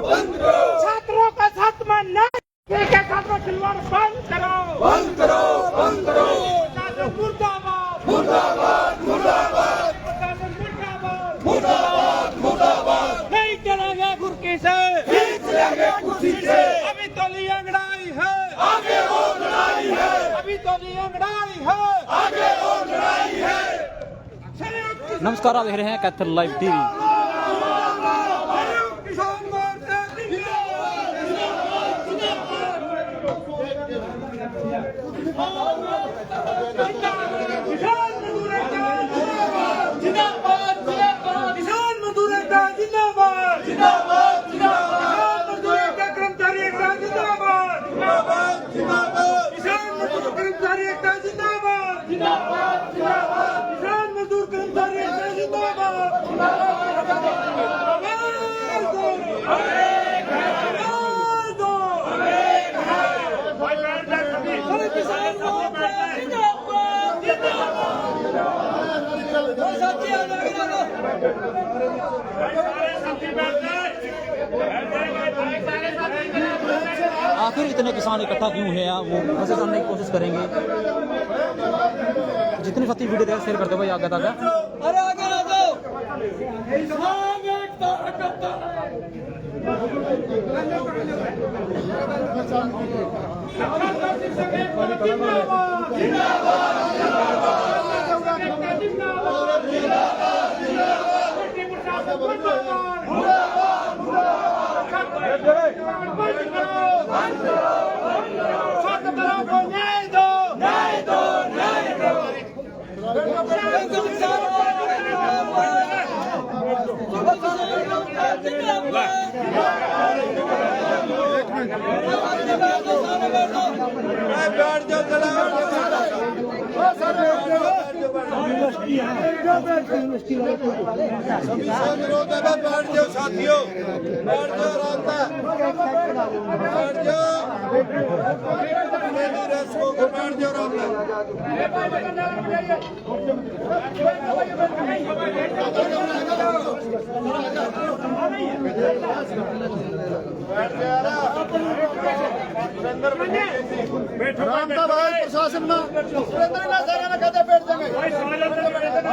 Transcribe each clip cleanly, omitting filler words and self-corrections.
छात्रों का साथ में के साथ में खिलवाड़ बंद करो, बंद करो, बंद करो। मुर्दाबाद, मुर्दाबाद, मुर्दाबाद, मुर्दाबाद, मुर्दाबाद। नहीं चलेंगे कुर्सी से, नहीं चलेंगे कुर्सी से। अभी तो ली अंगड़ाई है, आगे और लड़ाई है, अभी तो ली अंगड़ाई है, आगे और लड़ाई है। नमस्कार, आप देख रहे हैं कैथल लाइव टीवी। किसान मोर्चा जिंदाबाद, किसान मजदूर एकता जिंदाबाद, जिंदाबाद, जिंदाबाद, मजदूर एकता कर्मचारी एकता जिंदाबाद, जिंदाबाद, जिंदाबाद, किसान मजदूर कर्मचारी एकता जिंदाबाद, जिंदाबाद, जिंदाबाद। किसान मजदूर कर्मचारी एकता जिंदाबाद। आखिर इतने किसान इकट्ठा क्यों हुए हैं, वो कैसे जानने की कोशिश करेंगे। जितनी सती वीडियो देख शेयर करते भाई आगे तक। अरे आगे आ जाओ। बैठ जाओ साथियों, बैठ जाओ, रास्ता बैठ जाओ, बैठ जाओ, रास्ता। रामता भाई प्रशासन में सुरेंद्र ना सारा ना कहते बैठ जाएंगे भाई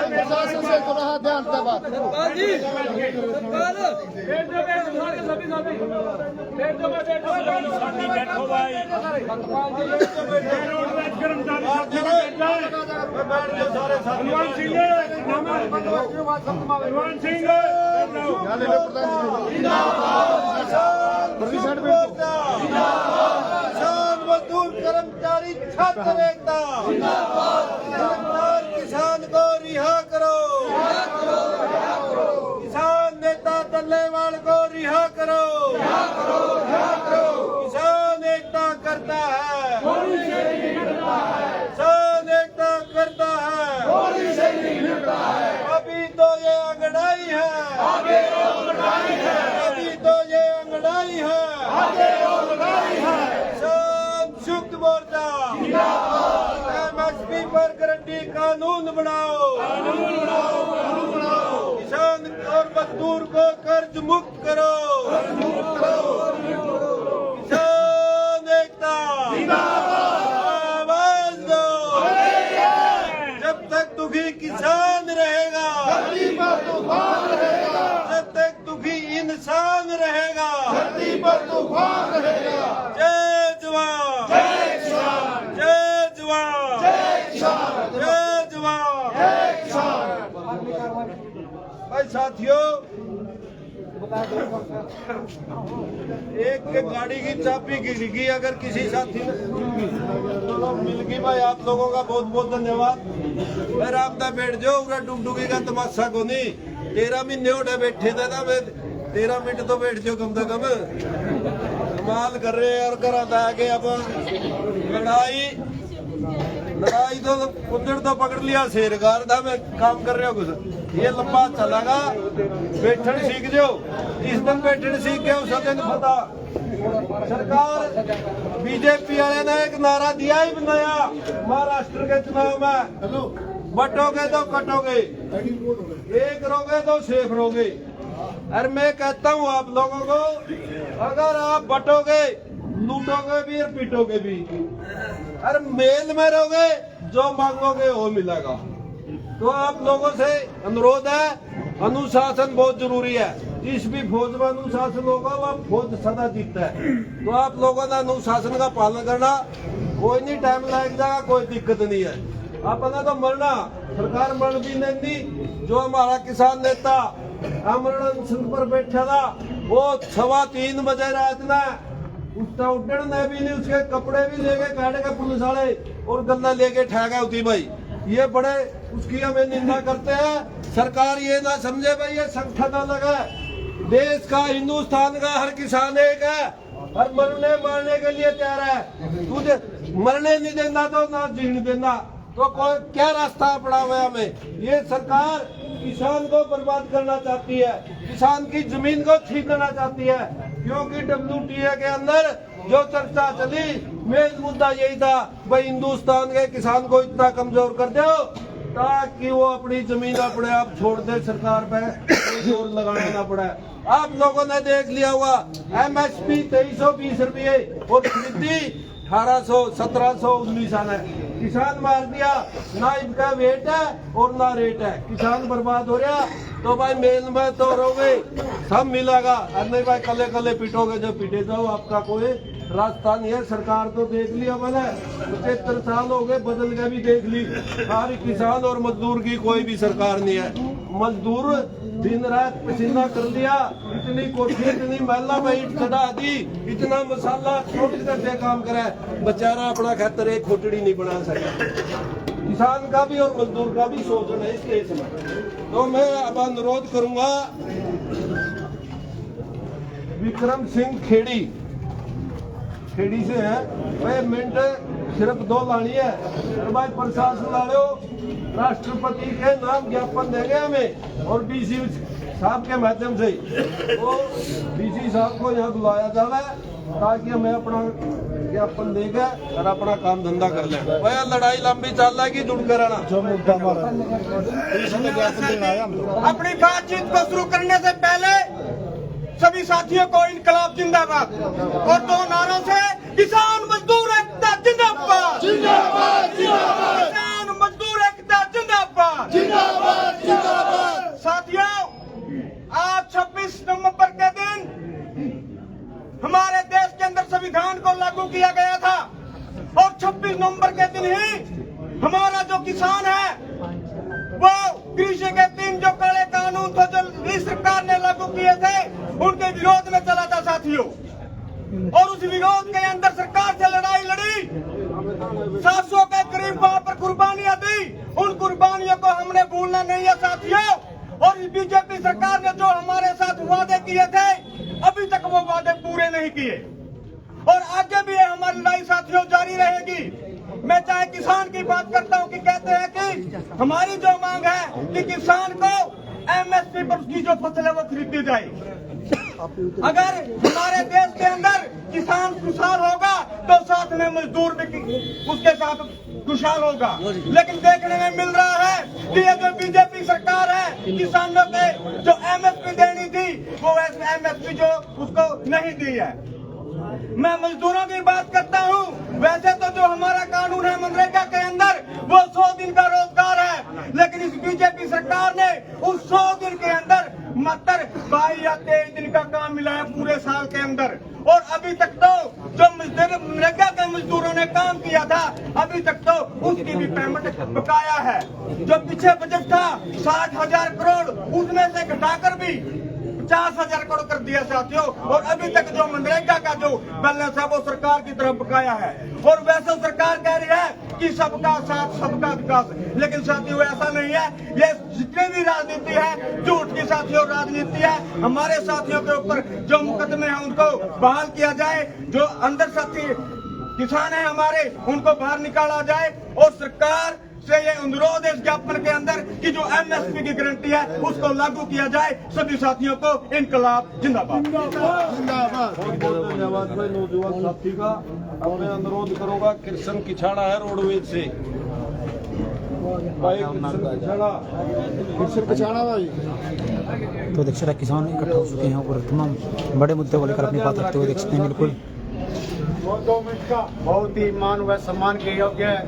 प्रशासन से थोड़ा ध्यान से बात बैठो भाई, हनुमान सिंह, हनुमान सिंह किसान मजदूर कर्मचारी छात्र एकता, जिम्मेदार किसान को रिहा करो, किसान नेता टल्लेवाल को रिहा करो, किसान एकता करता है, किसान एकता करता है। अभी तो ये अंगड़ाई है, अभी तो ये अंगड़ाई है। संयुक्त मोर्चा एमएसपी पर गारंटी कानून बनाओ, किसान और मजदूर को कर्ज मुक्त करो, किसान एकता आवाज दो। जब तक दुखी किसान रहेगा, जब तक दुखी इंसान रहेगा, जय जवान, जय जवान, जय जवान। भाई साथियों, एक के गाड़ी की चाबी गिर गई, अगर किसी साथी ने मिल गई भाई, आप लोगों का बहुत बहुत धन्यवाद। फिर आप बैठ जाओ, पूरा डुगडुगी का तमाशा को नहीं। 13 महीने होने बैठे थे ना, मैं 13 मिनट तो बैठ जाओ कम से कम। कमाल कर रहे हैं और कराता है कि अब लड़ाई तो उधर तो पकड़ लिया, शेरगार था मैं काम कर रहे हो कुछ। ये लंबा चलेगा, बैठन सीख जाओ। जिस दिन बैठन सीख गए उस दिन पता। सरकार बीजेपी वाले ने एक नारा दिया ही नया महाराष्ट्र के चुनाव में, बटोगे तो कटोगे, एक रोगे तो सेफ रोगे। और मैं कहता हूँ आप लोगों को, अगर आप बटोगे, लूटोगे भी और पीटोगे भी, और मेल में रहोगे, जो मांगोगे वो मिलेगा। तो आप लोगों से अनुरोध है, अनुशासन बहुत जरूरी है। जिस भी फौज में अनुशासन होगा वह फौज सदा जीतता है। तो आप लोगों ने अनुशासन का पालन करना, कोई नहीं टाइम लग जाएगा, कोई दिक्कत नहीं है। अपना तो मरना, सरकार मर भी नहीं दी। जो हमारा किसान नेता अमरण अनशन पर बैठा था, वो 3:15 बजे रात में उसका उड्डन भी नहीं, उसके कपड़े भी लेके काट के पुलिस वाले और गन्ना लेके ठहर गए उठी भाई। ये बड़े उसकी हमें निंदा करते हैं। सरकार ये ना समझे भाई ये संगठन अलग है, देश का, हिंदुस्तान का हर किसान एक है, हर मरने मारने के लिए तैयार है। तुझे मरने नहीं देना तो ना जीने देना, तो कोई क्या रास्ता अपना हुआ हमें। ये सरकार किसान को बर्बाद करना चाहती है, किसान की जमीन को छीनना चाहती है। क्योंकि WTA के अंदर जो चर्चा चली, मेन मुद्दा यही था भाई हिंदुस्तान के किसान को इतना कमजोर कर दो ताकि वो अपनी जमीन अपने आप छोड़ दे, सरकार पे जोर लगाना ना पड़े। आप लोगों ने देख लिया हुआ, MSP 2320 रुपये और खरीदी 1800, 1700, 1900 है। किसान मार दिया, ना इनका वेट है और ना रेट है, किसान बर्बाद हो रहा। तो भाई मेल में तो रहोगे, सब मिलेगा, और नहीं भाई कले कले पिटोगे, जो पिटे जाओ, आपका कोई रास्ता नहीं है। सरकार तो देख लिया मैंने, 75 साल हो गए, बदल के भी देख ली। सारी किसान और मजदूर की कोई भी सरकार नहीं है। मजदूर दिन रात पसीना कर लिया, इतनी कोठी, इतनी महिला में ईट चढ़ा दी, इतना मसाला छोड़ करके काम करे, बेचारा अपना खेतर एक खोटड़ी नहीं बना सका। किसान का भी और मजदूर का भी शोषण है इस देश में। तो मैं अब अनुरोध करूंगा, विक्रम सिंह खेड़ी से है, वह मिनट सिर्फ 2 लानी है। और भाई प्रशासन वालों, राष्ट्रपति के नाम ज्ञापन देंगे हमें, और DC साहब के माध्यम से वो DC साहब को यहाँ बुलाया जाए ताकि हमें अपना ज्ञापन देगा और अपना काम धंधा कर लें। वह लड़ाई लंबी चल रहा है कि जुड़ कर आना। अपनी बातचीत को शुरू करने से पहले सभी साथियों को इनकलाब जिंदाबाद और 2 नारों से, किसान मजदूर एकता जिंदाबाद, जिंदाबाद, जिंदाबाद, किसान मजदूर एकता जिंदाबाद, जिंदाबाद, जिंदाबाद। साथियों, आज 26 नवंबर के दिन हमारे देश के अंदर संविधान को लागू किया गया था, और 26 नवंबर के दिन ही हमारा जो किसान है वो कृषि के 3 जो काले कानून थे जो इस सरकार ने लागू किए थे, उनके विरोध में चला था साथियों। और उस विरोध के अंदर सरकार से लड़ाई लड़ी, 700 के करीब वहां पर कुर्बानियां दी। उन कुर्बानियों को हमने भूलना नहीं है साथियों। और बीजेपी सरकार ने जो हमारे साथ वादे किए थे, अभी तक वो वादे पूरे नहीं किए, और आगे भी हमारी लड़ाई साथियों जारी रहेगी। मैं चाहे किसान की बात करता हूं कि कहते हैं कि हमारी जो मांग है कि किसान को MSP पर उसकी जो फसल है वो खरीदी जाए। अगर हमारे देश के अंदर किसान खुशहाल होगा तो साथ में मजदूर भी उसके साथ खुशहाल होगा। लेकिन देखने में मिल रहा है कि ये जो बीजेपी सरकार है, किसानों के जो MSP देनी थी वो MSP जो उसको नहीं दी है। मैं मजदूरों की बात करता हूँ, वैसे तो जो हमारा कानून है मनरेगा के अंदर वो 100 दिन का रोजगार है, लेकिन इस बीजेपी सरकार ने उस 100 दिन के अंदर मात्र 22 या 23 दिन का काम मिला है पूरे साल के अंदर। और अभी तक तो जो मनरेगा के मजदूरों ने काम किया था, अभी तक तो उसकी भी पेमेंट बकाया है। जो पीछे बजट था 60,000 करोड़, उसमें से घटाकर भी 50,000 करोड़ कर दिया साथियों। और अभी तक जो मनरेगा का जो बैलेंस है वो सरकार की तरफ बकाया है। और वैसे सरकार कह रही है कि सबका साथ सबका विकास, लेकिन साथियों ऐसा नहीं है। ये जितनी भी राजनीति है झूठ की साथियों राजनीति है। हमारे साथियों के ऊपर जो मुकदमे हैं उनको बहाल किया जाए, जो अंदर साथी किसान है हमारे उनको बाहर निकाला जाए, और सरकार से ये अनुरोध है इस ज्ञापन के अंदर कि जो MSP की गारंटी है उसको लागू किया जाए। सभी साथियों को इनकलाब जिंदाबाद। बहुत धन्यवाद भाई नौजवान साथी का। अब मैं अनुरोध करूंगा, कृष्ण किछाड़ा है रोडवेज से, भाई कृष्ण किछाड़ा भाई तो देख सकते हैं किसान इकट्ठा हो चुके हैं और तमाम बड़े मुद्दे को लेकर अपनी बात रखते हुए देख सकते हैं। बिल्कुल बहुत ही मान व सम्मान के योग्य है।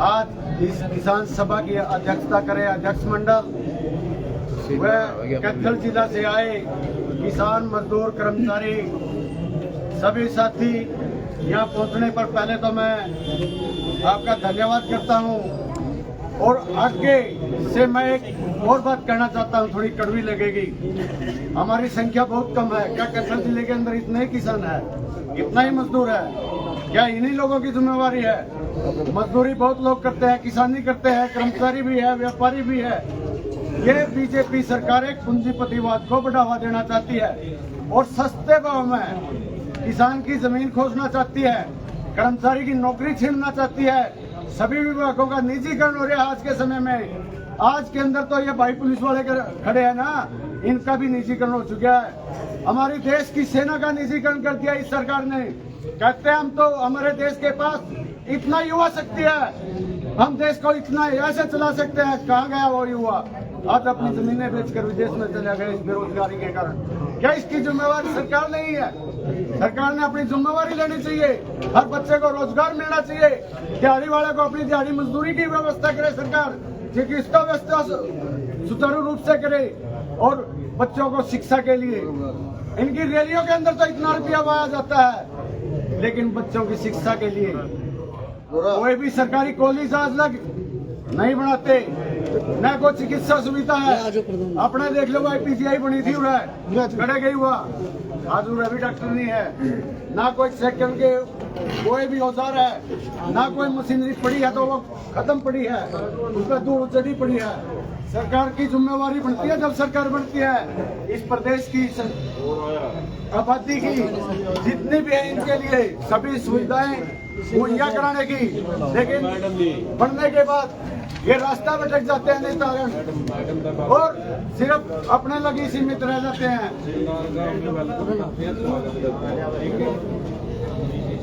आज इस किसान सभा की अध्यक्षता करे अध्यक्ष मंडल व कैथल जिला से आए किसान मजदूर कर्मचारी सभी साथी यहाँ पहुँचने पर पहले तो मैं आपका धन्यवाद करता हूँ। और आगे से मैं एक और बात कहना चाहता हूँ, थोड़ी कड़वी लगेगी। हमारी संख्या बहुत कम है। क्या कैथल जिले के अंदर इतने ही किसान है, इतना ही मजदूर है? क्या इन्हीं लोगों की जिम्मेवारी है? मजदूरी बहुत लोग करते हैं, किसानी करते हैं, कर्मचारी भी है, व्यापारी भी है। ये बीजेपी सरकार एक पूंजीपतिवाद को बढ़ावा देना चाहती है और सस्ते भाव में किसान की जमीन खोजना चाहती है, कर्मचारी की नौकरी छीनना चाहती है। सभी विभागों का निजीकरण हो रहा है आज के समय में। आज के अंदर तो ये भाई पुलिस वाले खड़े हैं ना, इनका भी निजीकरण हो चुका है। हमारी देश की सेना का निजीकरण कर दिया इस सरकार ने। कहते हैं हम तो हमारे देश के पास इतना युवा शक्ति है, हम देश को इतना ऐसे चला सकते हैं। कहाँ गया वो युवा? आज अपनी जमीनें बेचकर विदेश में चले गए इस बेरोजगारी के कारण। क्या इसकी जिम्मेवारी सरकार नहीं है? सरकार ने अपनी जिम्मेवारी लेनी चाहिए। हर बच्चे को रोजगार मिलना चाहिए। दिहाड़ी वाले को अपनी दिहाड़ी मजदूरी की व्यवस्था करे सरकार, क्योंकि इसका व्यवस्था सुचारू रूप से करे। और बच्चों को शिक्षा के लिए इनकी रैलियों के अंदर तो इतना रुपया बहाया जाता है, लेकिन बच्चों की शिक्षा के लिए कोई भी सरकारी कॉलेज आज लग नहीं बनाते, न कोई चिकित्सा सुविधा है। अपने देख लो भाई, पीजीआई बनी थी खड़े गई हुआ, आज उरा भी डॉक्टर नहीं है। ना कोई सेकंड के कोई भी औजार है, ना कोई मशीनरी पड़ी है तो वो खत्म पड़ी है, उस पर दूर चढ़ी पड़ी है। सरकार की जिम्मेवारी बनती है, जब सरकार बनती है इस प्रदेश की आबादी की जितनी भी है इनके लिए सभी सुविधाएं मुहैया कराने की। लेकिन बनने के बाद ये रास्ता भटक जाते हैं नेतागण और सिर्फ अपने लगी सीमित रह जाते हैं।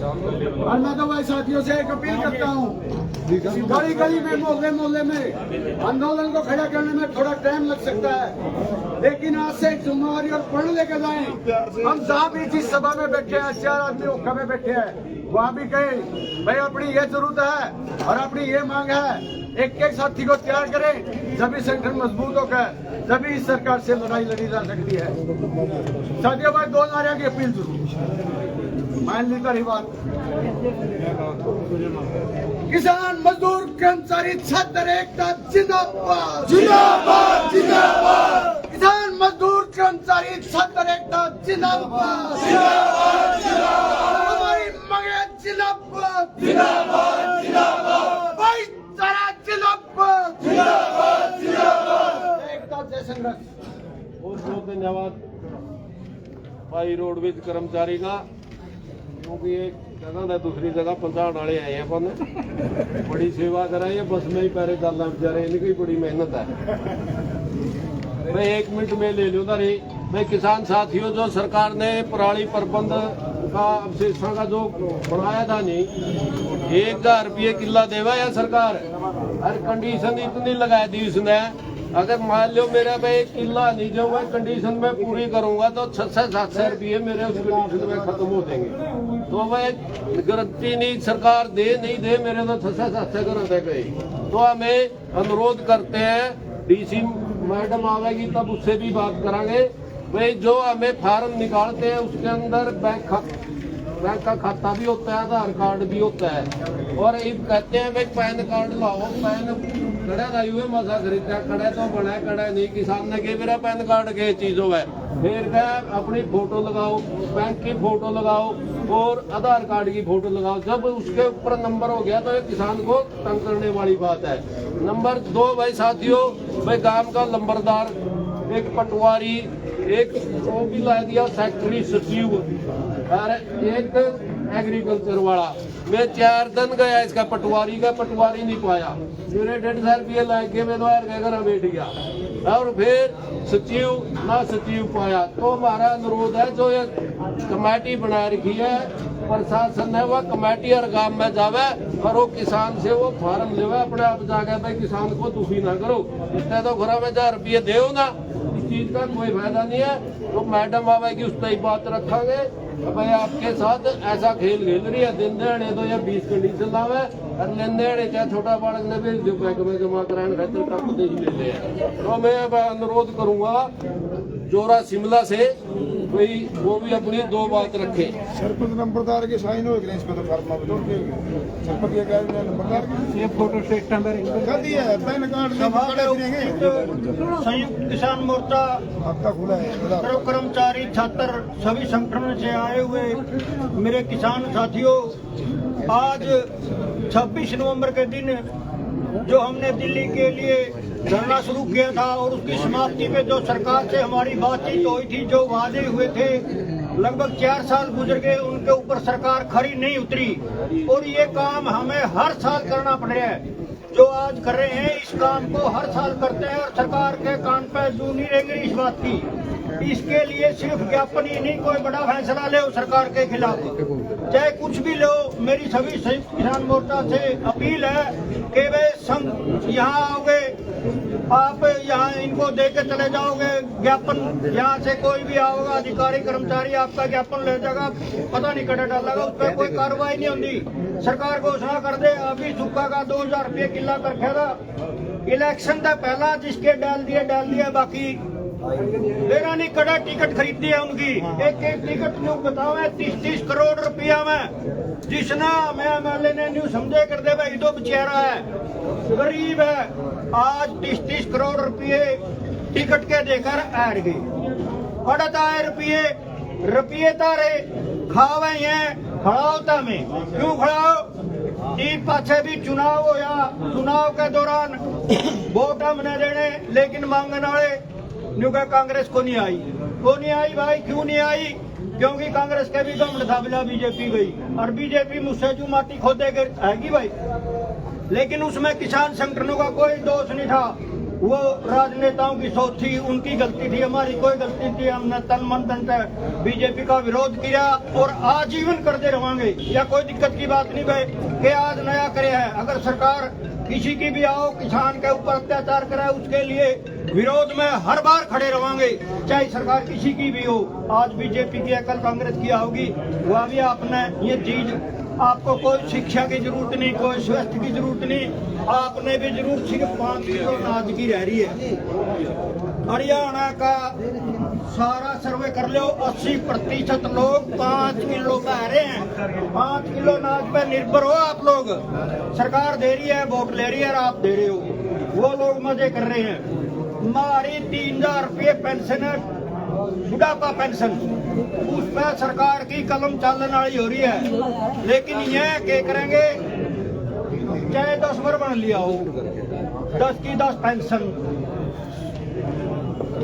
और मैं तो भाई साथियों से एक अपील करता हूँ, गली गली में मोहल्ले मोहल्ले में आंदोलन को खड़ा करने में थोड़ा टाइम लग सकता है, लेकिन आज से जिम्मेवारी और पढ़ लेकर जाएं। हम जहाँ भी जिस सभा में बैठे हैं, 4 आदमी ओखा में बैठे हैं, वहाँ भी कहें भाई अपनी ये जरूरत है और अपनी ये मांग है। एक एक साथी को तैयार करें, जब संगठन मजबूत होकर जब इस सरकार से लड़ाई लड़ी जा सकती है। साथियों भाई 2 नारे की अपील जरूर मान ली करी बात। किसान मजदूर कर्मचारी छात्र एकता जिंदाबाद जिंदाबाद जिंदाबाद। किसान मजदूर कर्मचारी छात्र एकता जिंदाबाद जिंदाबाद जिंदाबाद। हमारी मांगे जिंदाबाद जिंदाबाद जिंदाबाद। भाईचारा जिंदाबाद जिंदाबाद जिंदाबाद। एकता जय संघर्ष। बहुत बहुत धन्यवाद भाई रोडवेज कर्मचारी का, क्योंकि एक जगह से दूसरी जगह पहुंचाने वाले आए हैं, अपन बड़ी सेवा कराई है। बस में ही पैरे डालना बेचारे, इनकी बड़ी मेहनत है। मैं 1 मिनट में ले लूँ नहीं। मैं किसान साथियों, जो सरकार ने पराली प्रबंध का अवशेषों का जो बनाया था नहीं, 1000 रुपये किला देवा या सरकार, हर कंडीशन इतनी लगा दी उसने। अगर मान लो मेरा भाई किला नहीं जो मैं कंडीशन में पूरी करूंगा तो 600-700 रुपये मेरे उस कंडीशन में खत्म हो जाएंगे। तो वह गारंटी नहीं सरकार दे नहीं दे, मेरे तो 600-700 गारंटी गई। तो हमें अनुरोध करते हैं, डीसी मैडम आवेगी तब उससे भी बात करांगे। भाई जो हमें फार्म निकालते हैं उसके अंदर बैंक का खाता भी होता है, आधार कार्ड भी होता है। और ये कहते हैं भाई पैन कार्ड लाओ, पैन कड़ा लाई हुए मजा खरीदा, कड़ा तो बना कड़ा नहीं। किसान ने कहा मेरा पैन कार्ड के चीजों है, फिर क्या अपनी फोटो लगाओ, बैंक की फोटो लगाओ और आधार कार्ड की फोटो लगाओ। जब उसके ऊपर नंबर हो गया तो ये किसान को तंग करने वाली बात है। नंबर 2 भाई साथियों, भाई गांव का लंबरदार, एक पटवारी, एक वो भी ला दिया सेक्रेटरी सचिव और एक एग्रीकल्चर वाला। मैं 4 दिन गया इसका पटवारी नहीं पाया। मेरे 150 रुपये लाके मैं द्वार के घर बैठ गया और फिर सचिव पाया। तो हमारा अनुरोध है, जो ये कमेटी बना रखी है प्रशासन है, वह कमेटी हर गांव में जावे और वो किसान से वो फार्म लेवे, अपने आप जाके भाई किसान को दुखी ना करो। इतने तो घरों में 1000 रुपये दो ना, उस चीज का कोई फायदा नहीं है। तो मैडम आवेगी उस तक बात रखेंगे भाई आपके साथ ऐसा खेल खेल रही है, दिन दिहाड़े तो या 20 कंडीशन लावे और लेन दिहाड़े चाहे छोटा बालक ने भी जो बैंक में जमा कराने खातिर का खुद ही ले ले। तो मैं अनुरोध करूंगा जोरा शिमला से कोई वो भी अपनी 2 बात रखे। सरपंच नंबरदार के साइन हो गए इस पे तो फर्मा बदल के सरपंच के कह रहे हैं नंबरदार के ये फोटो स्टेट नंबर गलती है पैन कार्ड में खड़े फिरेंगे। संयुक्त किसान मोर्चा आपका खुला है सर्व कर्मचारी छात्र सभी संगठनों से आए हुए मेरे किसान साथियों, आज 26 नवंबर के दिन जो हमने दिल्ली के लिए धरना शुरू किया था और उसकी समाप्ति में जो सरकार से हमारी बातचीत हुई थी, जो वादे हुए थे, लगभग 4 साल गुजर गए, उनके ऊपर सरकार खरी नहीं उतरी और ये काम हमें हर साल करना पड़ रहा है। जो आज कर रहे हैं इस काम को हर साल करते हैं और सरकार के कान पे जू नहीं रहेंगे इस बात की। इसके लिए सिर्फ ज्ञापन ही नहीं, कोई बड़ा फैसला ले सरकार के खिलाफ, चाहे कुछ भी लो। मेरी सभी संयुक्त किसान मोर्चा से अपील है कि वे संघ यहाँ आओगे, आप यहाँ इनको दे के चले जाओगे ज्ञापन, यहाँ से कोई भी आओगा अधिकारी कर्मचारी आपका ज्ञापन ले जाएगा, पता नहीं कटा डालेगा, उस पर कोई कार्रवाई नहीं होती। सरकार घोषणा कर दे अभी सूखा का 2000 रुपये किला कर खेदा, इलेक्शन था पहला जिसके डाल दिया बाकी मेरा नहीं कड़ा टिकट खरीदी है उनकी। एक टिकट न्यू बताओ 30 करोड़ रुपया में, जिसना मैं एमएलए ने न्यू समझे कर दे भाई, दो बेचारा है गरीब है, आज 30 करोड़ रुपये टिकट के देकर हार गए। अड़ता है रुपये तारे खावे हैं खड़ावता में, क्यों खड़ाओ जी पाछे भी चुनाव होया, चुनाव के दौरान वोट हमने देने लेकिन मांगने वाले न्यू का कांग्रेस को नहीं आई भाई। क्यों नहीं आई? क्योंकि कांग्रेस के भी गमन था बिला बीजेपी गई और बीजेपी मुझसे जो माटी खोदे आएगी भाई। लेकिन उसमें किसान संगठनों का कोई दोष नहीं था, वो राजनेताओं की सोच थी, उनकी गलती थी, हमारी कोई गलती थी। हमने तन मन धन से बीजेपी का विरोध किया और आजीवन करते रहेंगे, या कोई दिक्कत की बात नहीं भाई कि आज नया करे है। अगर सरकार किसी की भी आओ किसान के ऊपर अत्याचार करे, उसके लिए विरोध में हर बार खड़े रहेंगे, चाहे सरकार किसी की भी हो। आज बीजेपी की कल कांग्रेस की होगी, वह भी आपने ये चीज, आपको कोई शिक्षा की जरूरत नहीं, कोई स्वास्थ्य की जरूरत नहीं, आपने भी जरूरत सिर्फ 5 किलो अनाज की रह रही है। हरियाणा का सारा सर्वे कर लो, 80% लोग 5 किलो का रहे हैं। 5 किलो अनाज पे निर्भर हो आप लोग। सरकार दे रही है, वोट ले रही है और आप दे रहे हो, वो लोग मजे कर रहे हैं। हमारी 3000 रुपये पेंशन है, बुढ़ापा पेंशन, उस पर सरकार की कलम चलने वाली हो रही है। लेकिन ये क्या करेंगे, चाहे 10 बार बन लिया हो, 10 की 10 पेंशन,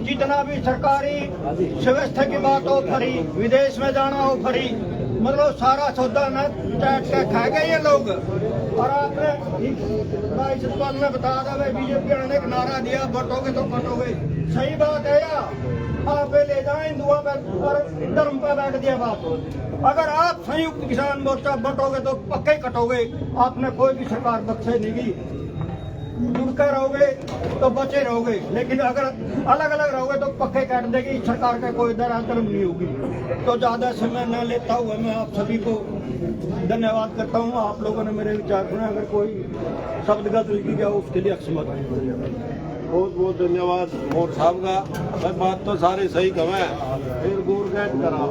जितना भी सरकारी व्यवस्था की बात हो फ्री, विदेश में जाना हो फ्री, मतलब सारा सौदा न चाट के खा गए ये लोग। और आपने इस बात में बता दिया बीजेपी ने एक नारा दिया, बटोगे तो कटोगे, सही बात है या आप ले जाए हिंदुओं पे और धर्म पे बैठ दिया बात। अगर आप संयुक्त किसान मोर्चा बटोगे तो पक्के कटोगे, आपने कोई भी सरकार बख्शे नहीं की, जुड़कर रहोगे तो बचे रहोगे, लेकिन अगर अलग अलग रहोगे तो पक्के काट देगी सरकार का, कोई धर्म नहीं होगी। तो ज्यादा समय न लेता हुआ मैं आप सभी को धन्यवाद करता हूँ। आप लोगों ने मेरे विचार सुने, अगर कोई शब्द गलत गया उसके लिए अक्षमा। बहुत बहुत धन्यवाद मोर साहब का। भाई बात तो सारे सही कहे, फिर गोरगैट करा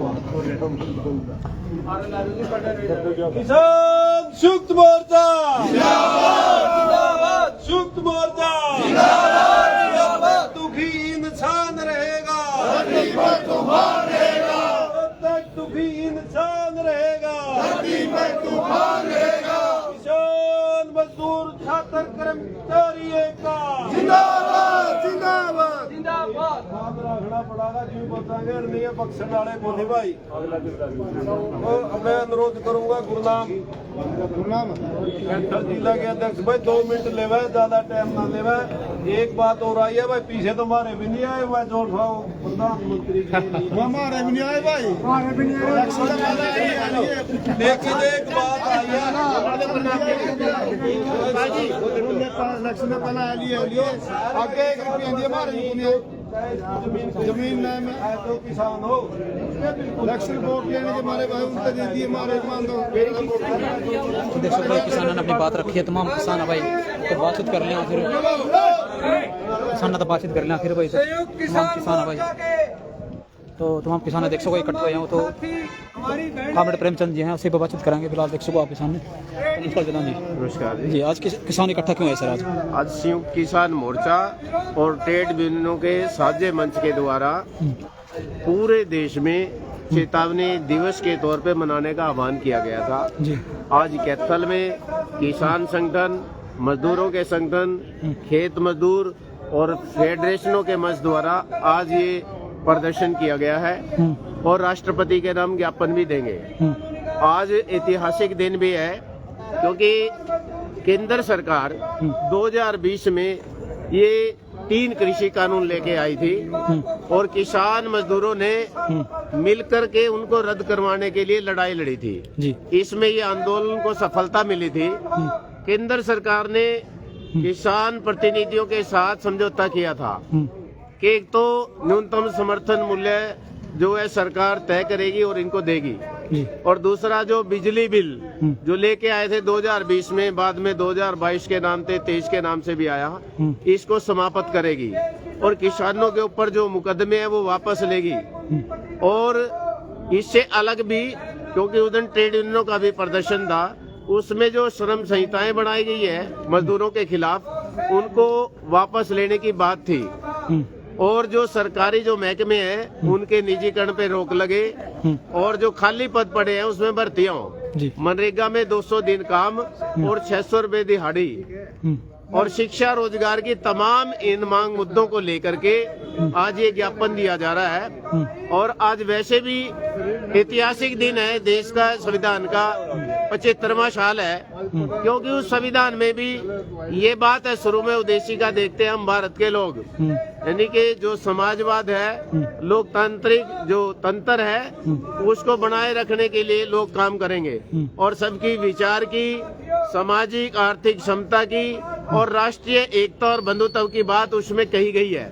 किसान संयुक्त मोर्चा जिंदाबाद, संयुक्त मोर्चा जिंदाबाद। दुखी इंसान रहेगा, धरती पर तूफान रहेगा, जब तक दुखी इंसान रहेगा, धरती पर तूफान रहेगा। किसान मजदूर छात्र कर्मचारी एकता जिंदाबाद, जिंदाबाद, जिंदाबाद। याद रखना पड़ेगा जी, बताएंगे नहीं बक्सर वाले बोले भाई। तो मैं अनुरोध करूंगा गुरनाम कैंथल जिला के अध्यक्ष भाई 2 मिनट लेवे, ज्यादा टाइम ना लेवे। एक बात और आई है भाई, पीछे तो हमारे भी नहीं आए हुए, जोड़ भाव प्रधानमंत्री हमारे भी नहीं आए भाई, लेकिन एक बात आई है इलेक्शन में पहले लिए आगे एक रुपया दिए हमारे जमीन नाम है है तो किसान हो। इलेक्शन वोट लेने के मारे भाई उनसे दे दिए मारे मान दो तो देख सकते हैं किसानों ने अपनी बात रखी है। तमाम किसान भाई तो बातचीत कर लें फिर किसान तो बातचीत कर लें फिर भाई तमाम किसान भाई तो तमाम किसान देख सको इकट्ठे हुए हैं। तो कॉमरेड प्रेमचंद जी हैं, उससे बातचीत करेंगे। फिलहाल देख सको आप किसान नमस्कार जनाब जी। नमस्कार जी आज किसान इकट्ठा क्यों है सर? आज संयुक्त किसान मोर्चा और ट्रेड यूनियनों के साझे मंच के द्वारा पूरे देश में चेतावनी दिवस के तौर पे मनाने का आह्वान किया गया था। जी आज कैथल में किसान संगठन, मजदूरों के संगठन, खेत मजदूर और फेडरेशनों के मंच द्वारा आज ये प्रदर्शन किया गया है और राष्ट्रपति के नाम ज्ञापन भी देंगे। आज ऐतिहासिक दिन भी है क्योंकि केंद्र सरकार 2020 में ये 3 कृषि कानून लेके आई थी और किसान मजदूरों ने मिलकर के उनको रद्द करवाने के लिए लड़ाई लड़ी थी। जी इसमें ये आंदोलन को सफलता मिली थी। केंद्र सरकार ने किसान प्रतिनिधियों के साथ समझौता किया था कि एक तो न्यूनतम समर्थन मूल्य जो है सरकार तय करेगी और इनको देगी, और दूसरा जो बिजली बिल जो लेके आए थे 2020 में, बाद में 2022 के नाम से 23 के नाम से भी आया, इसको समाप्त करेगी और किसानों के ऊपर जो मुकदमे हैं वो वापस लेगी। और इससे अलग भी क्योंकि उस दिन ट्रेड यूनियनों का भी प्रदर्शन था, उसमें जो श्रम संहिताएं बनाई गई है मजदूरों के खिलाफ उनको वापस लेने की बात थी और जो सरकारी जो महकमे हैं उनके निजीकरण पे रोक लगे और जो खाली पद पड़े हैं उसमें भर्तियां हो। मनरेगा में 200 दिन काम और 600 रुपए दिहाड़ी और शिक्षा रोजगार की तमाम इन मांग मुद्दों को लेकर के आज ये ज्ञापन दिया जा रहा है। और आज वैसे भी ऐतिहासिक दिन है, देश का संविधान का 75वां साल है, क्योंकि उस संविधान में भी ये बात है, शुरू में उद्देशिका देखते हैं हम भारत के लोग, यानी कि जो समाजवाद है, लोकतांत्रिक जो तंत्र है उसको बनाए रखने के लिए लोग काम करेंगे और सबकी विचार की, सामाजिक आर्थिक क्षमता की और राष्ट्रीय एकता और बंधुत्व की बात उसमें कही गई है।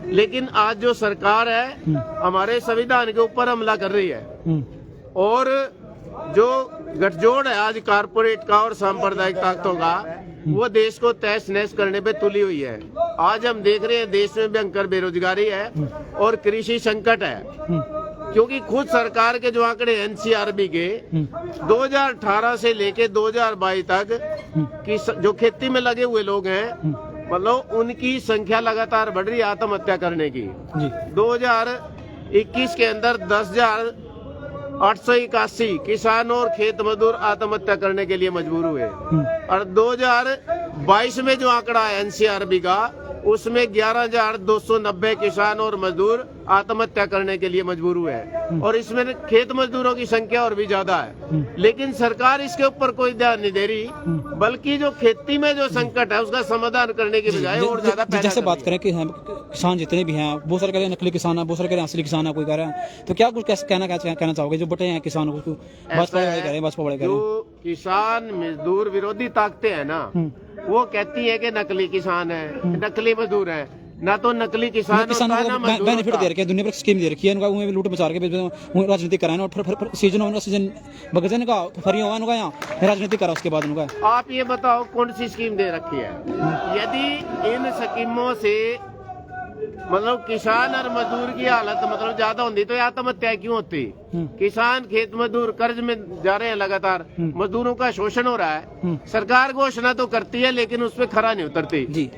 लेकिन आज जो सरकार है हमारे संविधान के ऊपर हमला कर रही है और जो गठजोड़ है आज कारपोरेट का और सांप्रदायिक ताकतों का, वो देश को तहस नहस करने पे तुली हुई है। आज हम देख रहे हैं देश में भयंकर बेरोजगारी है और कृषि संकट है, क्योंकि खुद सरकार के जो आंकड़े एनसीआरबी के 2018 से लेके 2022 तक की जो खेती में लगे हुए लोग हैं, मतलब उनकी संख्या लगातार बढ़ रही है आत्महत्या करने की। 2021 के अंदर 10,881 किसान और खेत मजदूर आत्महत्या करने के लिए मजबूर हुए और 2022 में जो आंकड़ा है एनसीआरबी का, उसमें 11,290 किसान और मजदूर आत्महत्या करने के लिए मजबूर हुए हैं और इसमें खेत मजदूरों की संख्या और भी ज्यादा है। लेकिन सरकार इसके ऊपर कोई ध्यान नहीं दे रही, बल्कि जो खेती में जो संकट है उसका समाधान करने की बजाय और ज्यादा जैसे बात करें कि किसान जितने भी हैं, बहुत सारे कह रहे हैं नकली किसान है, बहुत सारे कह रहे हैं असली किसान है, कोई कह रहा है, तो क्या कुछ कहना चाहोगे जो बटे हैं किसानों को? भाजपा वाले कह रहे हैं, भाजपा वाले कह रहे हैं जो किसान मजदूर विरोधी ताकतें हैं ना, वो कहती है कि नकली किसान है, नकली मजदूर है, ना तो नकली किसान बेनिफिट दे रखे हैं, दुनिया भर की स्कीम दे रखी है, उनका उन्हें लूट मचा के राजनीति कराए और फिर सीजन होगा, सीजन बगजन का फरी होगा उनका, यहाँ राजनीति करा उसके बाद उनका। आप ये बताओ कौन सी स्कीम दे रखी है? यदि इन स्कीमों से मतलब किसान और मजदूर की हालत मतलब ज्यादा होती तो आत्महत्या क्यों होती? किसान खेत मजदूर कर्ज में जा रहे हैं लगातार, मजदूरों का शोषण हो रहा है, सरकार घोषणा तो करती है लेकिन उस पर खरा नहीं उतरती जी।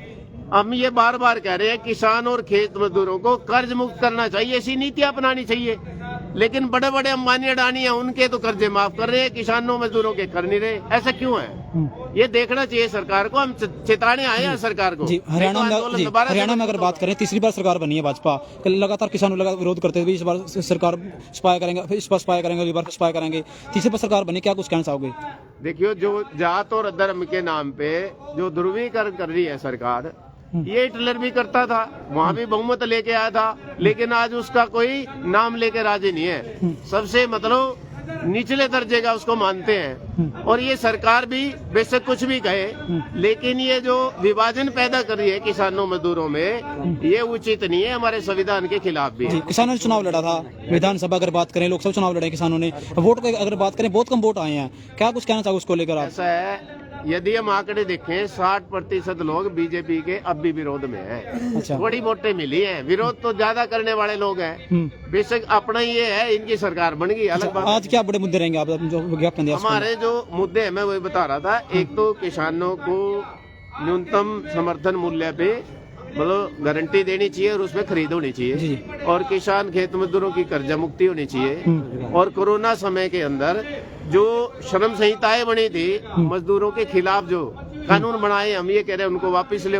हम ये बार बार कह रहे हैं किसान और खेत मजदूरों को कर्ज मुक्त करना चाहिए, ऐसी नीति अपनानी चाहिए, लेकिन बड़े बड़े अंबानी अडानी हैं उनके तो कर्जे माफ कर रहे हैं, किसानों मजदूरों के कर नहीं रहे। ऐसा क्यों है? ये देखना चाहिए सरकार को। हम चेताने आए हैं सरकार को। हरियाणा में अगर बात करें, तीसरी बार सरकार बनी है भाजपा, लगातार किसानों लगा विरोध करते हुए इस बार सरकार स्पाई करेंगे, फिर इस बार स्पाई करेंगे, अगली बार स्पाई करेंगे, तीसरी बार सरकार बनी, क्या कुछ कहना चाहोगे? देखियो, जो जात और धर्म के नाम पे जो ध्रुवीकरण कर रही है सरकार, ये हिटलर भी करता था, वहाँ भी बहुमत लेके आया था, लेकिन आज उसका कोई नाम लेके राजी नहीं है। सबसे मतलब निचले दर्जे का उसको मानते हैं। और ये सरकार भी बेशक कुछ भी कहे, लेकिन ये जो विभाजन पैदा कर रही है किसानों मजदूरों में, ये उचित नहीं है, हमारे संविधान के खिलाफ भी जी, है। किसानों ने चुनाव लड़ा था, विधानसभा अगर बात करें, लोकसभा चुनाव लड़े किसानों ने, वोट को अगर बात करें बहुत कम वोट आए हैं, क्या कुछ कहना चाहिए उसको लेकर आप? ऐसा है, यदि हम आंकड़े देखें 60% लोग बीजेपी के अब भी विरोध में हैं। अच्छा। थोड़ी वोटें मिली हैं, विरोध तो ज्यादा करने वाले लोग हैं। बेशक अपना ये है, इनकी सरकार बन गई, अलग बात। आज क्या बड़े मुद्दे रहेंगे आप जो विज्ञापन दिया? हमारे जो मुद्दे हैं मैं वही बता रहा था। एक तो किसानों को न्यूनतम समर्थन मूल्य पे मतलब गारंटी देनी चाहिए और उसमें खरीद होनी चाहिए, और किसान खेत मजदूरों की कर्जा मुक्ति होनी चाहिए। और कोरोना समय के अंदर जो श्रम संहिताएं बनी थी, मजदूरों के खिलाफ जो कानून बनाए, हम ये कह रहे हैं उनको वापस ले।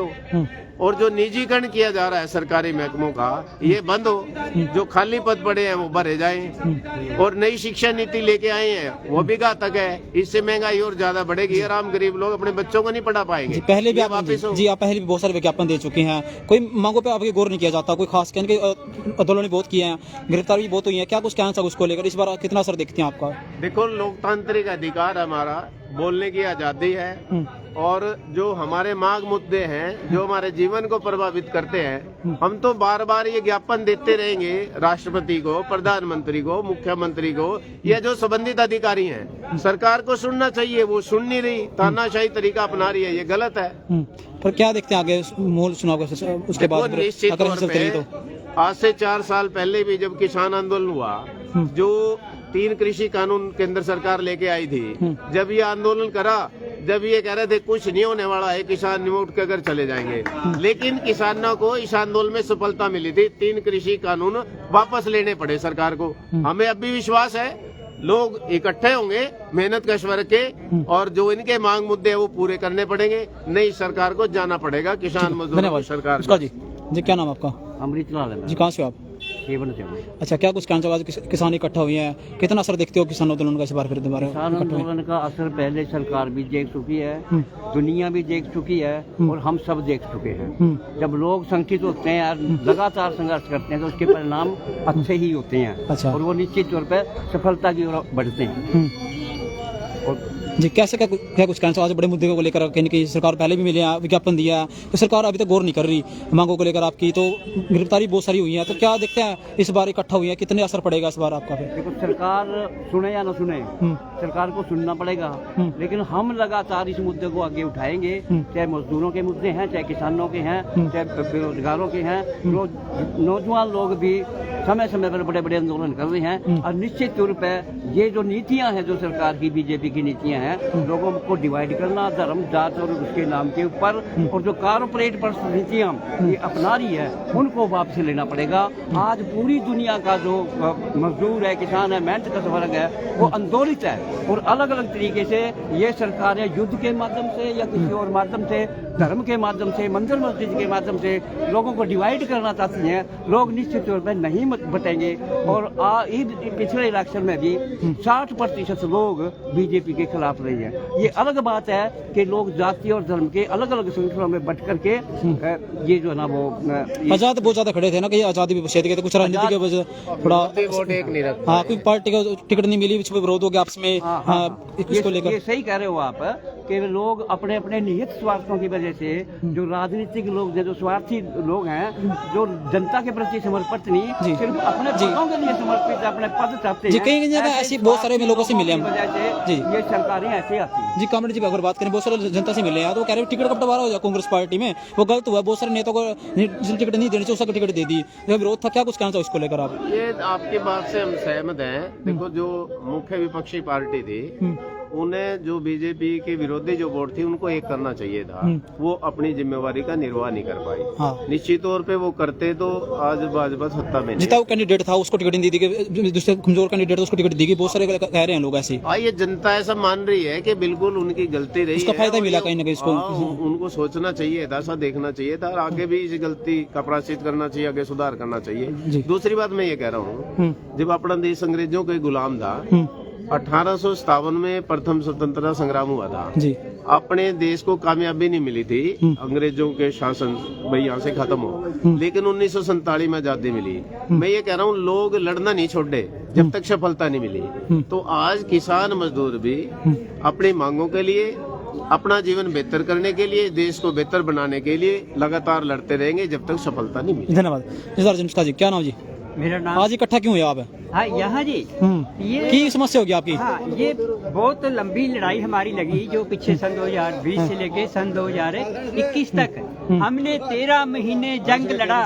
और जो निजीकरण किया जा रहा है सरकारी महकमों का, ये बंद हो। जो खाली पद पड़े हैं वो भरे जाएं। और नई शिक्षा नीति लेके आए हैं, वो भी घातक है। इससे महंगाई और ज्यादा बढ़ेगी और आम गरीब लोग अपने बच्चों को नहीं पढ़ा पाएंगे। पहले भी ये आप वापस हो। जी आप पहले भी बहुत सारे विज्ञापन दे चुके हैं, कोई मांगों पे आपके गौर नहीं किया जाता, कोई खास कहने के आंदोलन बहुत किए हैं, गिरफ्तारी भी बहुत हुई है, क्या कुछ कहना चाहिए उसको लेकर? इस बार कितना असर देखते हैं आपका? देखो, लोकतांत्रिक अधिकार हमारा, बोलने की आजादी है, और जो हमारे मांग मुद्दे हैं, जो हमारे जीवन को प्रभावित करते हैं, हम तो बार बार ये ज्ञापन देते रहेंगे राष्ट्रपति को, प्रधानमंत्री को, मुख्यमंत्री को, या जो संबंधित अधिकारी हैं। सरकार को सुनना चाहिए, वो सुन नहीं रही, तानाशाही तरीका अपना रही है, ये गलत है। पर क्या देखते हैं आगे मूल चुनाव उसके बाद निश्चित अगर तौर ऐसा चलती रही पे तो? आज से 4 साल पहले भी जब किसान आंदोलन हुआ, जो 3 कृषि कानून केंद्र सरकार लेके आई थी, जब ये आंदोलन करा, जब ये कह रहे थे कुछ नहीं होने वाला है, किसान निमुट के अगर चले जाएंगे, लेकिन किसानों को इस आंदोलन में सफलता मिली थी। 3 कृषि कानून वापस लेने पड़े सरकार को। हमें अब भी विश्वास है, लोग इकट्ठे होंगे, मेहनत कश के, और जो इनके मांग मुद्दे हैं वो पूरे करने पड़ेंगे। नई सरकार को जाना पड़ेगा, किसान मजदूरों की सरकार को। जी क्या नाम आपका? अमृत लाल है। जी कहाँ से हो आप? सेवन से। अच्छा, क्या कुछ कहना चाहिए? आज किसान इकट्ठा हुए हैं, कितना असर देखते हो किसान आंदोलन का इस बार? फिर दोबारा किसान आंदोलन का असर पहले सरकार भी देख चुकी है, दुनिया भी देख चुकी है, और हम सब देख चुके हैं। जब लोग संगठित होते हैं और लगातार संघर्ष करते हैं तो उसके परिणाम अच्छे ही होते हैं। अच्छा। और वो निश्चित तौर पर सफलता की ओर बढ़ते हैं। और जी कैसे क्या कुछ कहना चाहिए? आज बड़े मुद्दे को लेकर कहीं की सरकार पहले भी मिले हैं, विज्ञापन दिया है, तो सरकार अभी तक गौर नहीं कर रही मांगों को लेकर आपकी, तो गिरफ्तारी बहुत सारी हुई है, तो क्या देखते हैं इस बार इकट्ठा हुई है, कितने असर पड़ेगा इस बार आपका? फिर देखो, सरकार सुने या न सुने, सरकार को सुनना पड़ेगा, लेकिन हम लगातार इस मुद्दे को आगे उठाएंगे। चाहे मजदूरों के मुद्दे हैं, चाहे किसानों के हैं, चाहे बेरोजगारों के हैं, नौजवान लोग भी समय समय पर बड़े बड़े आंदोलन कर रहे हैं। और निश्चित तौर पर ये जो नीतियां हैं, जो सरकार की बीजेपी की नीतियां हैं, लोगों को डिवाइड करना धर्म जात और उसके नाम के ऊपर, और जो कारपोरेट नीतियां ये अपना रही है, उनको वापस लेना पड़ेगा। आज पूरी दुनिया का जो मजदूर है, किसान है, मेहनत का वर्ग है, वो आंदोलित है, और अलग अलग तरीके से ये सरकारें युद्ध के माध्यम से या किसी और माध्यम से, धर्म के माध्यम से, मंदिर मस्जिद के माध्यम से लोगों को डिवाइड करना चाहती हैं। लोग निश्चित तौर पर नहीं बटेंगे। और पिछले इलेक्शन में भी 60% लोग बीजेपी के खिलाफ रहे हैं। ये अलग बात है कि लोग जाति और धर्म के अलग अलग संगठनों में बट करके ये जो है ना वो आजाद बहुत ज्यादा खड़े थे ना, कि आजादी भी छेद गए थे, कुछ राजनीति की वजह थोड़ा वोट एक नहीं रखता। हाँ, कोई पार्टी का टिकट नहीं मिली, बीच में विरोध हो गया आपस में, इसको लेकर। ये सही कह रहे हो आप कि लोग अपने अपने निहित स्वार्थों की वजह से, जो राजनीतिक लोग हैं, जो स्वार्थी लोग हैं, जो जनता के प्रति समर्पित नहीं, सिर्फ अपने पदों के लिए समर्पित, अपने पद चाहते हैं। जी कई जगह ऐसी बहुत सारे लोगों से मिले हम। जी, ये सरकारें ऐसे आती हैं। जी कामरेड जी, अगर बात करें, बहुत सारे जनता से मिले हैं, तो कह रहे हैं टिकट का बंटवारा हो जाए कांग्रेस पार्टी में, वो गलत हुआ। बहुत सारे नेताओं को जिन टिकट नहीं देने चाहिए उसका टिकट दे दी, विरोध था। क्या कुछ कहना चाहिए उसको लेकर आप? ये आपकी बात से हम सहमत हैं। देखो, जो मुख्य विपक्षी पार्टी थी, उन्हें जो बीजेपी के विरोधी जो वोट थी उनको एक करना चाहिए था। वो अपनी जिम्मेवारी का निर्वाह नहीं कर पाई। हाँ। निश्चित तौर पे वो करते तो आज भाजपा सत्ता में जितना कैंडिडेट था उसको टिकट नहीं दी गई, दूसरे कमजोर कैंडिडेट उसको टिकट दी गई। बहुत सारे कह रहे हैं लोग ऐसे। ये जनता ऐसा मान रही है कि बिल्कुल उनकी गलती रही, उसका फायदा मिला कहीं ना कहीं इसको। उनको सोचना चाहिए था, ऐसा देखना चाहिए था, और आगे भी इस गलती का प्रायश्चित करना चाहिए, आगे सुधार करना चाहिए। दूसरी बात मैं ये कह रहा हूँ, जब अपना देश अंग्रेजों के गुलाम था, 1857 में प्रथम स्वतंत्रता संग्राम हुआ था जी। अपने देश को कामयाबी नहीं मिली थी, अंग्रेजों के शासन भाई यहाँ से खत्म हो, लेकिन 1947 में आजादी मिली। मैं ये कह रहा हूँ लोग लड़ना नहीं छोड़े जब तक सफलता नहीं मिली। तो आज किसान मजदूर भी अपनी मांगों के लिए, अपना जीवन बेहतर करने के लिए, देश को बेहतर बनाने के लिए लगातार लड़ते रहेंगे जब तक सफलता नहीं मिली। धन्यवाद जी सर। जिनका जी क्या नाम जी? मेरा नाम आज इकट्ठा क्यों हुए आप? हाँ यहाँ जी ये की समस्या होगी आपकी? हाँ ये बहुत लंबी लड़ाई हमारी लगी जो पिछले सन 2020 से लेके सन 2021 तक हमने 13 महीने जंग लड़ा,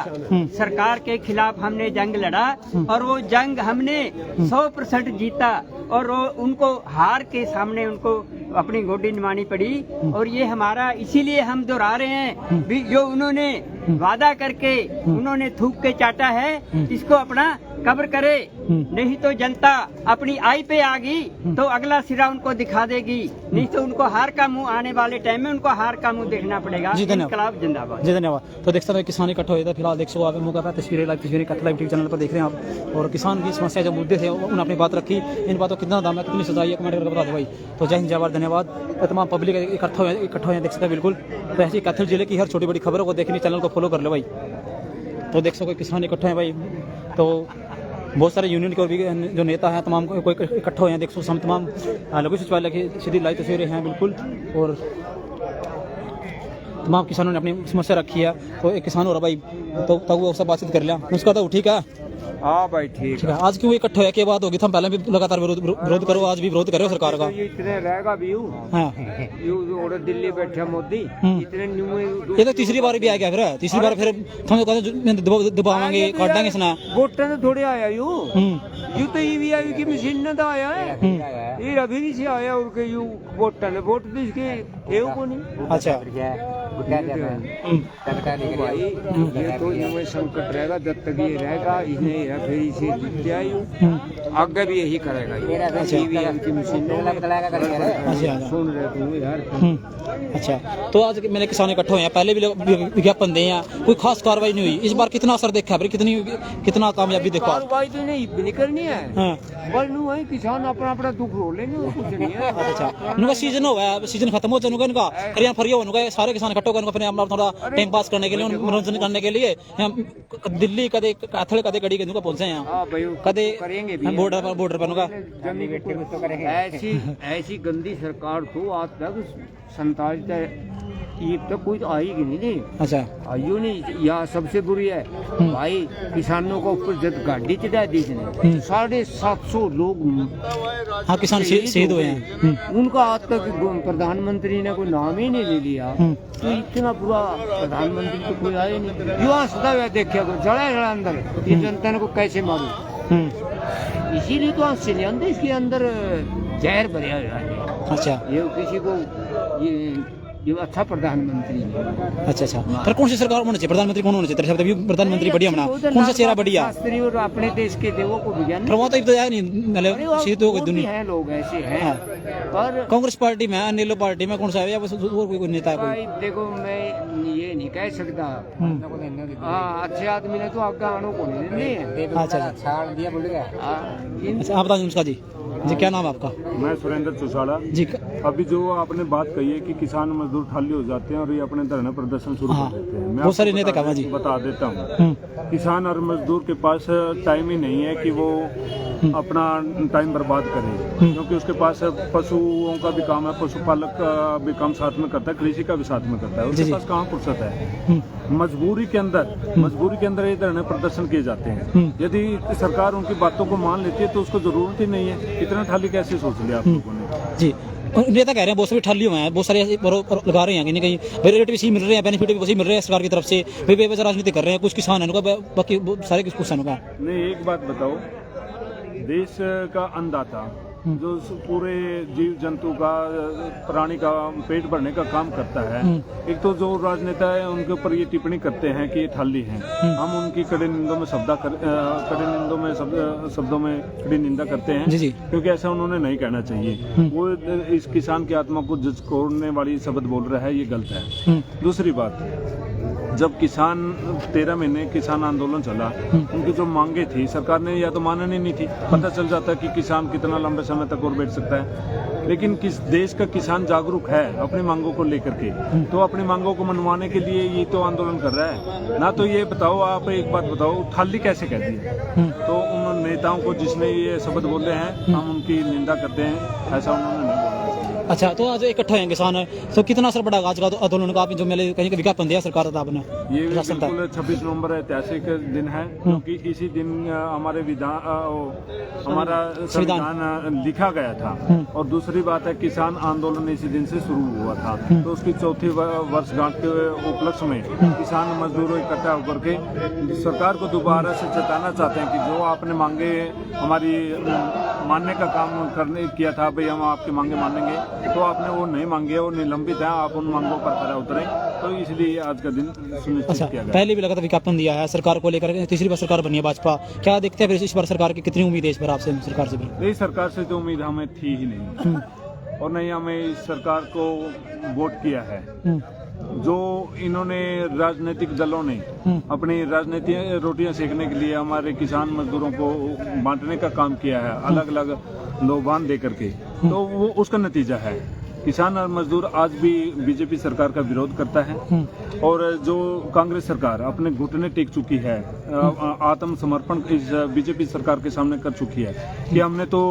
सरकार के खिलाफ हमने जंग लड़ा और वो जंग हमने 100% जीता और वो उनको हार के सामने उनको अपनी गोडी निभानी पड़ी। और ये हमारा इसीलिए हम दोहरा रहे हैं भी जो उन्होंने वादा करके उन्होंने थूक के चाटा है, इसको अपना कब्र करे, नहीं तो जनता अपनी आई पे आ गई तो अगला सिरा उनको दिखा देगी, नहीं तो उनको हार का मुंह आने वाले टाइम में उनको हार का मुंह देखना पड़ेगा। जी धन्यवाद। इनकलाब जिंदाबाद। जी धन्यवाद। तो देख सकते हैं किसान इकट्ठा हुए थे। फिलहाल देख सको आप मौका पर तस्वीरें लाइव टीवी चैनल पर देख रहे हैं आप। और किसान की समस्या जो मुद्दे थे उन्होंने अपनी बात रखी। इन बातों कितना दाम है, कितनी सजाई है, कमेंट करके बता दो भाई। तो जय हिंद जय भारत, धन्यवाद। तमाम पब्लिक इकट्ठा हुए देख सकते हैं बिल्कुल। तो ऐसी कैथल जिले की हर छोटी बड़ी खबरों को देखने चैनल को फॉलो कर लो भाई। तो देख सको किसान इकट्ठे हैं भाई। तो बहुत सारे यूनियन के और भी जो नेता हैं तमाम कोई इकट्ठा हुए हैं। देख सको तमाम लघु सचिवालय की सीधी लाइव तस्वीरें हैं बिल्कुल। और तमाम किसानों ने अपनी समस्या रखी है। तो एक किसान हो रहा भाई, तो तब वो उससे बातचीत कर लिया उसका। तो ठीक है, हाँ भाई ठीक है। आज क्यों इकट्ठे हुए, क्या बात होगी? हम पहले भी लगातार विरोध करो, आज भी विरोध करो सरकार का। ये इतने रहेगा भी हाँ और दिल्ली बैठा मोदी इतने ये तो तीसरी बार भी आ गया। फिर तीसरी बार फिर हम दबावाएंगे, काट देंगे इसने। वोटर तो थोड़े आया यू तो ईवीआई की मशीन ने तो आया है, ये अभी से आया और के यू वोटर ने वोट तो इसके एव को नहीं। अच्छा भाई ये तो यूं संकट रहेगा जब तक ये रहेगा, इसने फिर इसे जीत आगे भी यही करेगा। ईवीआई की मशीन सुन रहे तुम यार। अच्छा, तो आज मैंने किसान इकट्ठे हुए हैं, पहले भी विज्ञापन दिए हैं, कोई खास कार्रवाई नहीं हुई। इस बार कितना असर देखा है, कितना कामयाबी देखो? कार्रवाई तो नहीं करनी है, बस नू है किसान अपना अपना दुख रो लेंगे, कुछ नहीं है। अच्छा, इनका सीजन हो गया, सीजन खत्म हो जाएगा इनका, करिया फरिया होगा, सारे किसान इकट्ठे होकर अपने आप थोड़ा टाइम पास करने के लिए, मनोरंजन करने के लिए दिल्ली कदे कैथल कदे गड़ी के पहुंचे हैं, कदे बॉर्डर पर ऐसी गंदी सरकार तो आज तक 47 तक कोई तो आई कि नहीं। अच्छा, आयु नहीं, यहाँ सबसे बुरी है भाई किसानों को ऊपर जब गाड़ी चढ़ा दी 750 लोग हाँ किसान शहीद हुए हैं। उनका आज तक प्रधानमंत्री ने कोई नाम ही नहीं ले लिया। तो इतना बुरा प्रधानमंत्री तो कोई आया नहीं, युवा सदा हुआ देखिए जड़ा अंदर ये जनता को कैसे मारू, इसीलिए तो अंदर इसके अंदर जहर भरिया हुआ है। अच्छा, ये किसी को ये अच्छा प्रधानमंत्री है। अच्छा, पर कौन सी सरकार होना चाहिए, प्रधानमंत्री कौन होना चाहिए? तेरे प्रधानमंत्री बढ़िया बना, कौन सा चेहरा बढ़िया? और अपने देश के देवों को विज्ञान प्रभाव तो नहीं, मतलब शहीद हो गई दुनिया है, लोग ऐसे हैं। पर कांग्रेस पार्टी में, नीलो पार्टी में कौन सा है या और कोई नेता है कोई? देखो मैं ये नहीं कह सकता, अच्छे आदमी ने तो आगे आने को नहीं देंगे। अच्छा, आप बता नमस्कार जी, क्या नाम है आपका? मैं सुरेंद्र चौसाड़ा जी। अभी जो आपने बात कही है कि किसान मजदूर खाली हो जाते हैं और ये अपने धरना प्रदर्शन शुरू कर देते हैं, मैं बहुत सारे नेता कहा जी बता देता हूँ। किसान और मजदूर के पास टाइम ही नहीं है कि वो अपना टाइम बर्बाद करे, क्योंकि उसके पास पशुओं का भी काम है, पशुपालक का भी काम साथ में करता है, कृषि का भी साथ में करता है, उसके पास कहाँ फुर्सत है। मजबूरी के अंदर ये धरने प्रदर्शन किए जाते हैं। यदि सरकार उनकी बातों को मान लेती है तो उसको जरूरत ही नहीं है, इतना ठाली कैसे सोच लिया आप लोगों ने जी। नेता कह रहे हैं बहुत सारे ठाली हुए हैं, बहुत सारे लगा रहे हैं कहीं कहीं, रेट भी सही मिल रहे हैं, बेनिफिट भी वही मिल रहे हैं सरकार की तरफ से, बेवजह राजनीति कर रहे हैं कुछ किसान का, बाकी सारे किसानों का नहीं। एक बात बताओ, देश का अन्नदाता जो पूरे जीव जंतु का, प्राणी का पेट भरने का काम करता है, एक तो जो राजनेता है उनके ऊपर ये टिप्पणी करते हैं कि ये ठाली हैं, हम उनकी कड़े निंदों में शब्दों में कड़ी निंदा करते हैं जी। क्योंकि ऐसा उन्होंने नहीं कहना चाहिए। वो इस किसान की आत्मा को झकझोरने वाली शब्द बोल रहा है, ये गलत है। दूसरी बात, जब किसान 13 महीने किसान आंदोलन चला, उनकी जो मांगे थी सरकार ने या तो माननी नहीं थी। पता चल जाता कि किसान कितना लंबे समय तक और बैठ सकता है, लेकिन किस देश का किसान जागरूक है अपनी मांगों को लेकर के, तो अपनी मांगों को मनवाने के लिए ये तो आंदोलन कर रहा है ना। तो ये बताओ, आप एक बात बताओ, थाली कैसे कह दी? तो उन नेताओं को जिसने ये शब्द बोले हैं हम उनकी निंदा करते हैं, ऐसा उन्होंने नहीं बोला। अच्छा, तो आज इकट्ठा हैं किसान, तो कितना असर पड़ेगा आज का आंदोलन का? आप जो मेले कहीं का विज्ञापन दिया सरकार ने आपने, ये बिल्कुल 26 नवंबर ऐतिहासिक दिन है, क्योंकि इसी दिन हमारे हमारा संविधान लिखा गया था। और दूसरी बात है, किसान आंदोलन इसी दिन से शुरू हुआ था, तो उसकी चौथी वर्षगांठ के उपलक्ष्य में किसान मजदूरों इकट्ठा होकर के सरकार को दोबारा से चेताना चाहते हैं कि जो आपने मांगे हमारी मानने का काम करने किया था, भाई हम आपकी मांगे मानेंगे, तो आपने वो नहीं मांगे, वो निलंबित है, आप उन मांगों पर खरा उतरे। तो इसलिए आज का दिन सुनिश्चित किया गया। पहले भी लगातार विज्ञापन दिया है सरकार को लेकर, तीसरी बार सरकार बनी है भाजपा, क्या देखते हैं फिर इस बार सरकार की कितनी उम्मीद है इस बार आपसे, सरकार से? नहीं, सरकार से तो उम्मीद हमें थी ही नहीं, और नहीं हमें इस सरकार को वोट किया है। जो इन्होंने राजनीतिक दलों ने अपनी राजनीतिक रोटियां सेकने के लिए हमारे किसान मजदूरों को बांटने का काम किया है, अलग अलग लोबान दे करके, तो वो उसका नतीजा है। किसान और मजदूर आज भी बीजेपी सरकार का विरोध करता है, और जो कांग्रेस सरकार अपने घुटने टेक चुकी है, आत्मसमर्पण इस बीजेपी सरकार के सामने कर चुकी है कि हमने तो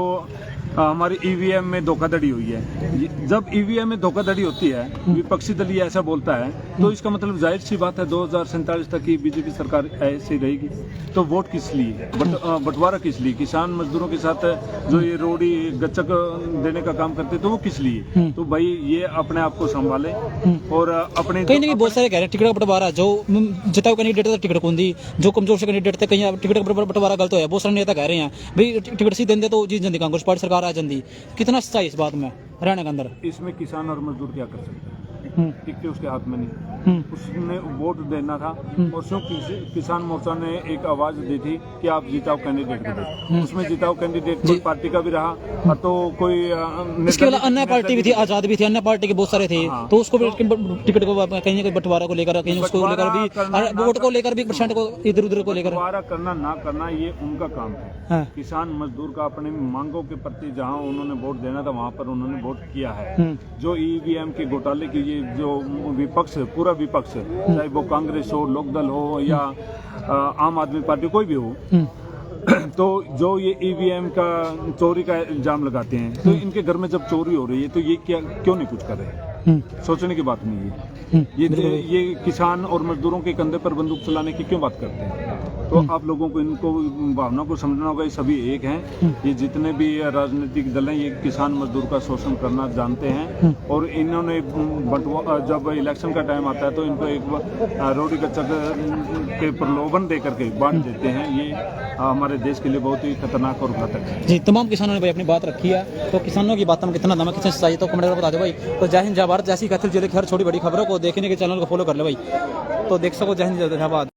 हमारी ईवीएम में धोखाधड़ी हुई है। जब ईवीएम में धोखाधड़ी होती है, विपक्षी दल ये ऐसा बोलता है, तो इसका मतलब जाहिर सी बात है 2047 तक की बीजेपी सरकार ऐसी रहेगी। तो वोट किस लिए, बंटवारा किस लिए? किसान मजदूरों के साथ जो ये रोड़ी गच्चक देने का काम करते तो वो किस लिए? तो भाई ये अपने आप को संभाले, और अपने कहीं नहीं बहुत सारे कह रहे हैं टिकट का बंटवारा, जो जिताऊ कैंडिडेट था टिकट कौन दी, जो कमजोर से कैंडिडेट थे कहीं टिकट का बंटवारा गलत है। बहुत सारे नेता कह रहे हैं भाई टिकट सी देंगे तो जीत जाती कांग्रेस पार्टी सरकार आ जाती। कितना सच्चाई इस बात में हरियाणा के अंदर? इसमें किसान और मजदूर क्या कर सकते हैं? टिकटें उसके हाथ में नहीं, उसने वोट देना था, और क्यों किसान मोर्चा ने एक आवाज दी थी कि आप जिताओ कैंडिडेट को दो। उसमें जिताओ कैंडिडेट कोई पार्टी का भी रहा, तो कोई इसके अलावा अन्य पार्टी भी थी, आजाद भी थी, अन्य पार्टी के बहुत सारे थे, तो उसको भी टिकट को कहीं ना कहीं बंटवारा को लेकर, कहीं उसको लेकर भी, वोट को लेकर भी, परसेंट को इधर उधर को लेकर बंटवारा करना ना करना ये उनका काम है। किसान मजदूर का अपने मांगों के प्रति जहाँ उन्होंने वोट देना था वहाँ पर उन्होंने वोट किया है। जो ईवीएम के घोटाले की ये जो विपक्ष, पूरा विपक्ष, चाहे वो कांग्रेस हो, लोकदल हो, या आम आदमी पार्टी कोई भी हो, तो जो ये ईवीएम का चोरी का इल्जाम लगाते हैं, तो इनके घर में जब चोरी हो रही है तो ये क्यों नहीं कुछ कर रहे? सोचने की बात नहीं है। ये किसान और मजदूरों के कंधे पर बंदूक चलाने की क्यों बात करते हैं? तो आप लोगों को इनको भावना को समझना होगा, ये सभी एक हैं। ये जितने भी राजनीतिक दल हैं ये किसान मजदूर का शोषण करना जानते हैं, और इन्होंने जब इलेक्शन का टाइम आता है तो इनको एक रोटी कच्चा के प्रलोभन दे करके बांट देते हैं। ये हमारे देश के लिए बहुत ही खतरनाक और घातक है। जी, तमाम किसानों ने भाई अपनी बात रखी है, तो किसानों की बातों में कितना दम है, कितने सच्चाई, तो कमेंट करके बता दो भाई। तो जय हिंद जय भारत, जैसी कथित जिले की हर छोटी बड़ी खबरों को देखने के चैनल को फॉलो कर ले भाई, तो देख सको। जय हिंद जय भारत।